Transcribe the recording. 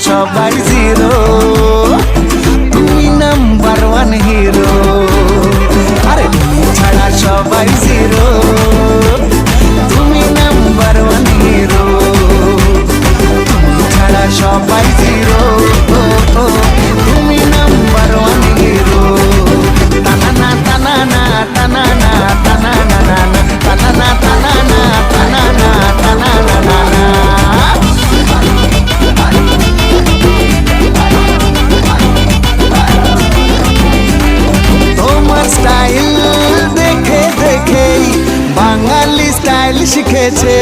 সবাই জিরো, তুমি number one hero. আরে তুমি ছাড়া সবাই জিরো, তুমি নাম্বার ওয়ান হিরো। তুমি ছাড়া সবাই জিরো, তুমি নাম্বার ওয়ান হিরো। টানানা টানানা টানানা টানানা টানানা টানানা টানানা টানানা। তোমার স্টাইল দেখে দেখেই বাঙালি স্টাইল শিখেছে।